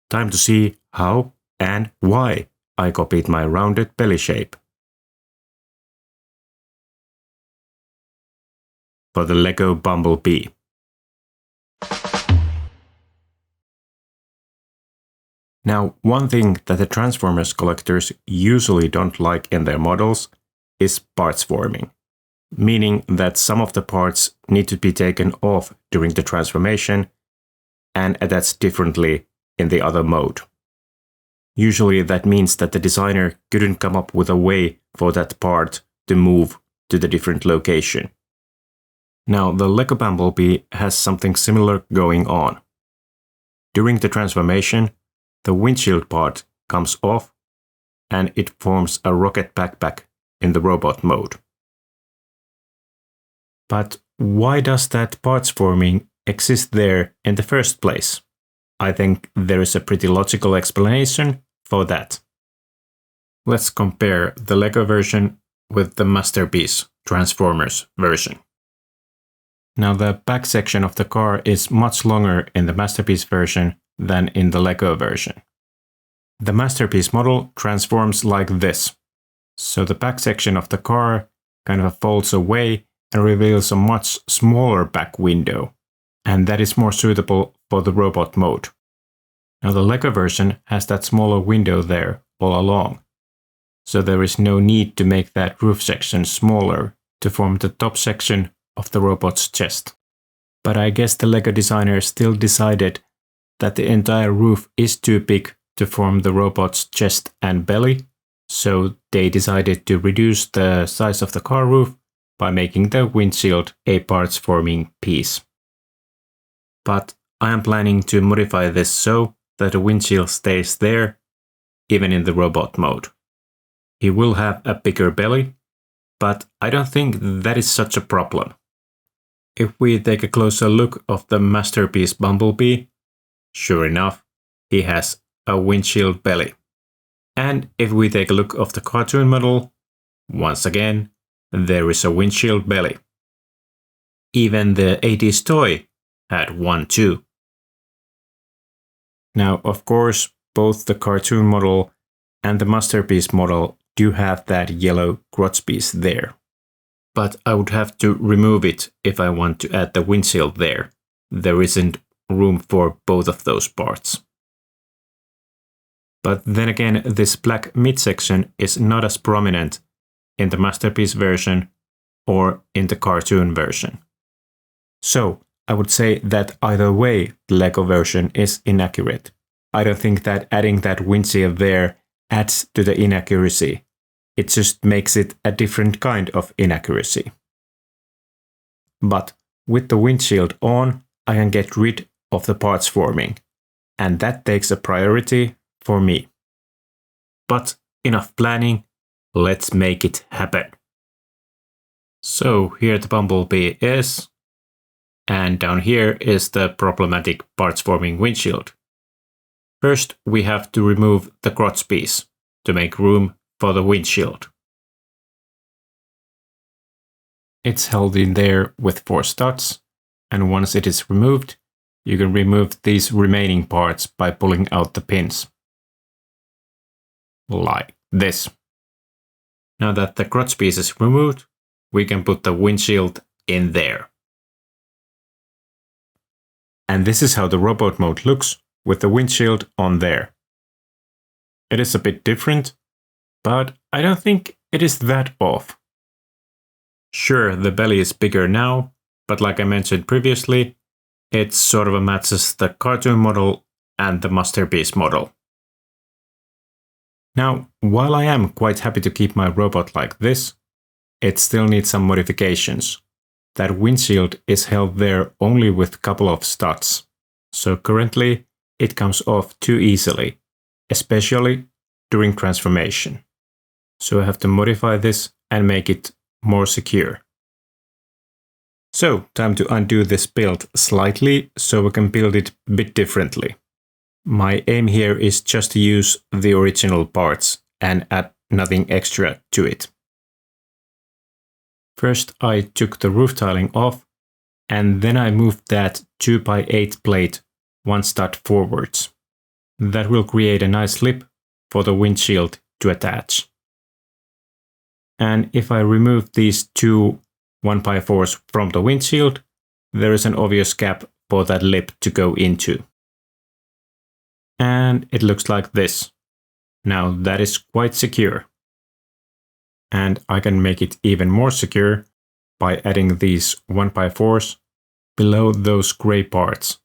Time to see how and why I copied my rounded belly shape. For the Lego Bumblebee. Now, one thing that the Transformers collectors usually don't like in their models is parts forming, meaning that some of the parts need to be taken off during the transformation and attached differently in the other mode. Usually that means that the designer couldn't come up with a way for that part to move to the different location. Now, the Lego Bumblebee has something similar going on. During the transformation, the windshield part comes off and it forms a rocket backpack in the robot mode. But why does that parts forming exist there in the first place? I think there is a pretty logical explanation for that. Let's compare the Lego version with the Masterpiece Transformers version. Now, the back section of the car is much longer in the Masterpiece version than in the Lego version. The Masterpiece model transforms like this. So the back section of the car kind of folds away and reveals a much smaller back window, and that is more suitable for the robot mode. Now, the Lego version has that smaller window there all along, so there is no need to make that roof section smaller to form the top section of the robot's chest. But I guess the Lego designer still decided that the entire roof is too big to form the robot's chest and belly, so they decided to reduce the size of the car roof by making the windshield a parts forming piece. But I am planning to modify this so that the windshield stays there, even in the robot mode. He will have a bigger belly, but I don't think that is such a problem. If we take a closer look of the Masterpiece Bumblebee, sure enough, he has a windshield belly. And if we take a look of the cartoon model, once again, there is a windshield belly. Even the 80s toy had one too. Now, of course, both the cartoon model and the Masterpiece model do have that yellow crotch piece there. But I would have to remove it if I want to add the windshield there. There isn't room for both of those parts. But then again, this black midsection is not as prominent in the Masterpiece version or in the cartoon version. So I would say that either way, the Lego version is inaccurate. I don't think that adding that windshield there adds to the inaccuracy. It just makes it a different kind of inaccuracy. But with the windshield on, I can get rid of the parts forming, and that takes a priority for me. But enough planning, let's make it happen. So here the Bumblebee is, and down here is the problematic parts forming windshield. First, we have to remove the crotch piece to make room for the windshield. It's held in there with 4 studs, and once it is removed, you can remove these remaining parts by pulling out the pins. Like this. Now that the crotch piece is removed, we can put the windshield in there. And this is how the robot mode looks with the windshield on there. It is a bit different, but I don't think it is that off. Sure, the belly is bigger now, but like I mentioned previously, it sort of matches the cartoon model and the Masterpiece model. Now, while I am quite happy to keep my robot like this, it still needs some modifications. That windshield is held there only with a couple of studs, so currently it comes off too easily, especially during transformation. So I have to modify this and make it more secure. So, time to undo this build slightly so we can build it a bit differently. My aim here is just to use the original parts and add nothing extra to it. First, I took the roof tiling off, and then I moved that 2x8 plate 1 stud forwards. That will create a nice lip for the windshield to attach. And if I remove these two 1x4s from the windshield, there is an obvious gap for that lip to go into. And it looks like this. Now that is quite secure. And I can make it even more secure by adding these 1x4s below those gray parts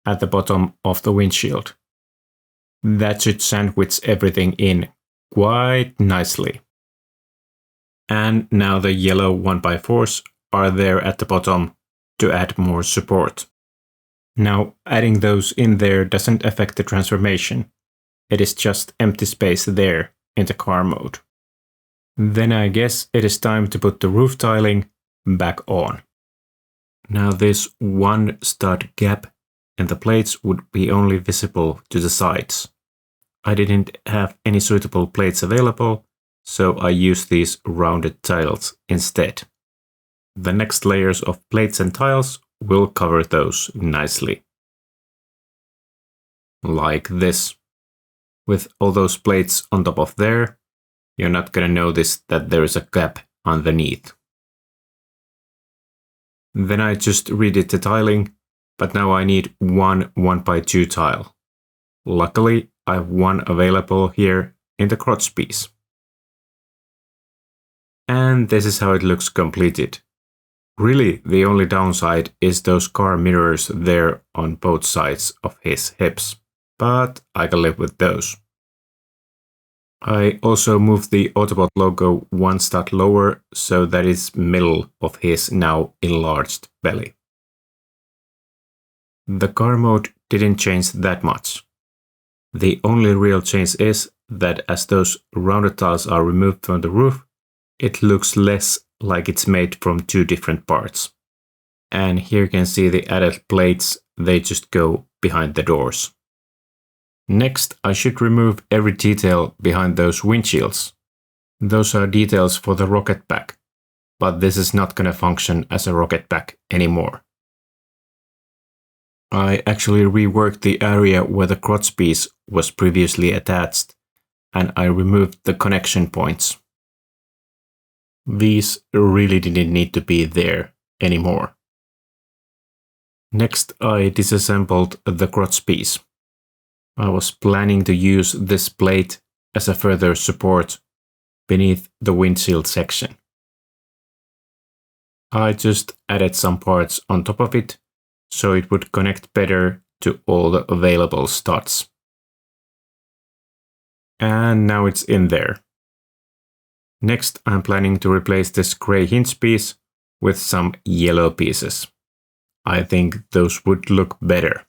at the bottom of the windshield. That should sandwich everything in quite nicely. And now the yellow 1x4s are there at the bottom to add more support. Now, adding those in there doesn't affect the transformation. It is just empty space there in the car mode. Then I guess it is time to put the roof tiling back on. Now this one stud gap in the plates would be only visible to the sides. I didn't have any suitable plates available, so I used these rounded tiles instead. The next layers of plates and tiles will cover those nicely. Like this. With all those plates on top of there, you're not gonna notice that there is a gap underneath. Then I just redid the tiling, but now I need one 1x2 tile. Luckily, I have one available here in the crotch piece. And this is how it looks completed. Really, the only downside is those car mirrors there on both sides of his hips, but I can live with those. I also moved the Autobot logo one stud lower so that it's middle of his now enlarged belly. The car mode didn't change that much. The only real change is that as those rounded tiles are removed from the roof, it looks less like it's made from two different parts. And here you can see the added plates, they just go behind the doors. Next, I should remove every detail behind those windshields. Those are details for the rocket pack, but this is not gonna function as a rocket pack anymore. I actually reworked the area where the crotch piece was previously attached, and I removed the connection points. These really didn't need to be there anymore. Next, I disassembled the crotch piece. I was planning to use this plate as a further support beneath the windshield section. I just added some parts on top of it so it would connect better to all the available studs. And now it's in there. Next, I'm planning to replace this gray hinge piece with some yellow pieces. I think those would look better.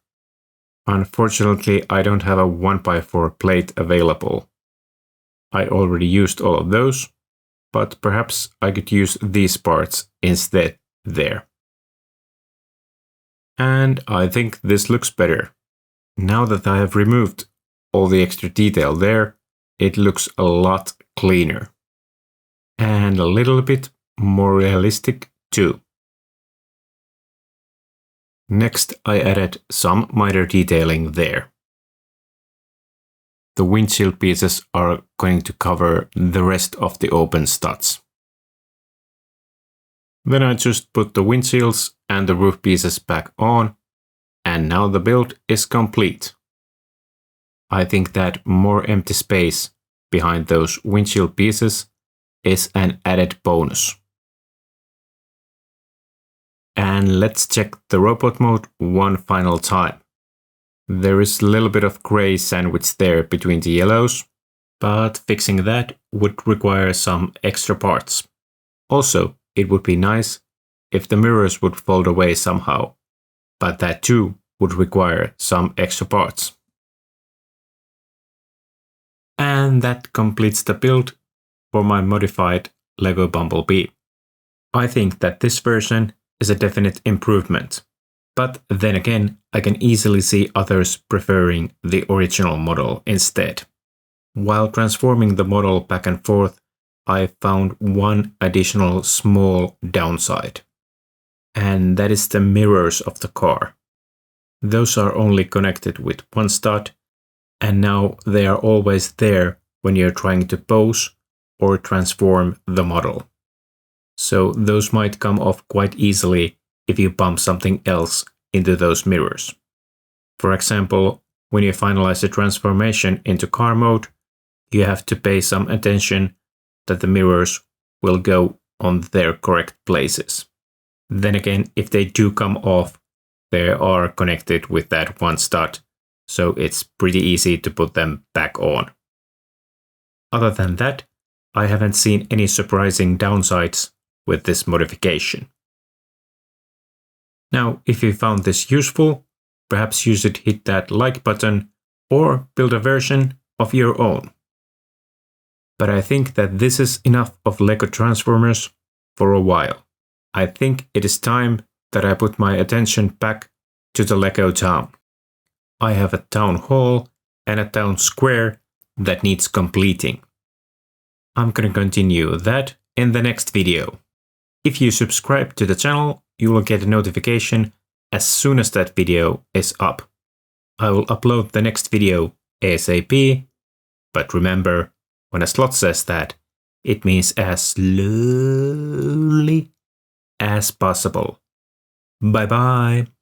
Unfortunately, I don't have a 1x4 plate available. I already used all of those, but perhaps I could use these parts instead there. And I think this looks better. Now that I have removed all the extra detail there, it looks a lot cleaner. And a little bit more realistic too. Next, I added some minor detailing there. The windshield pieces are going to cover the rest of the open studs. Then I just put the windshields and the roof pieces back on, and now the build is complete. I think that more empty space behind those windshield pieces is an added bonus. And let's check the robot mode one final time. There is a little bit of gray sandwich there between the yellows, but fixing that would require some extra parts. Also, it would be nice if the mirrors would fold away somehow, but that too would require some extra parts. And that completes the build for my modified Lego Bumblebee. I think that this version is a definite improvement, but then again, I can easily see others preferring the original model instead. While transforming the model back and forth, I found one additional small downside, and that is the mirrors of the car. Those are only connected with one stud, and now they are always there when you're trying to pose or transform the model. So those might come off quite easily if you bump something else into those mirrors. For example, when you finalize the transformation into car mode, you have to pay some attention that the mirrors will go on their correct places. Then again, if they do come off, they are connected with that one stud, so it's pretty easy to put them back on. Other than that, I haven't seen any surprising downsides with this modification. Now, if you found this useful, perhaps you should hit that like button or build a version of your own. But I think that this is enough of Lego Transformers for a while. I think it is time that I put my attention back to the Lego town. I have a town hall and a town square that needs completing. I'm gonna continue that in the next video. If you subscribe to the channel, you will get a notification as soon as that video is up. I will upload the next video ASAP, but remember, when a Sloth says that, it means as slowly as possible. Bye bye!